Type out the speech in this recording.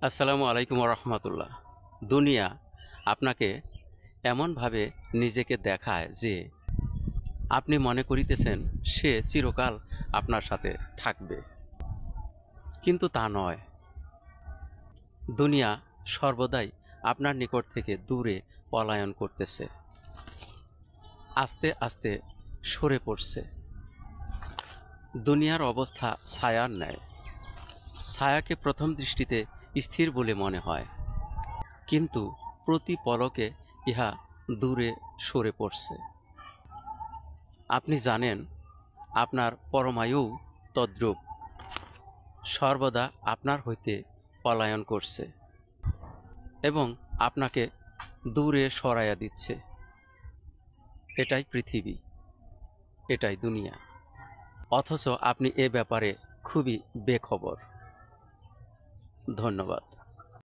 আসসালামু আলাইকুম রহমতুল্লাহ। দুনিয়া আপনাকে এমনভাবে নিজেকে দেখায় যে আপনি মনে করিতেছেন সে চিরকাল আপনার সাথে থাকবে, কিন্তু তা নয়। দুনিয়া সর্বদাই আপনার নিকট থেকে দূরে পলায়ন করতেছে, আস্তে আস্তে সরে পড়ছে। দুনিয়ার অবস্থা ছায়ার ন্যায়। ছায়াকে প্রথম দৃষ্টিতে স্থির বলে মনে হয়, কিন্তু প্রতি পলকে ইহা দূরে সরে পড়ছে। আপনি জানেন আপনার পরমায়ু তদ্রূপ, সর্বদা আপনার হইতে পলায়ন করছে এবং আপনাকে দূরে সরাইয়া দিচ্ছে। এটাই পৃথিবী, এটাই দুনিয়া। অথচ আপনি এ ব্যাপারে খুবই বেখবর। ধন্যবাদ।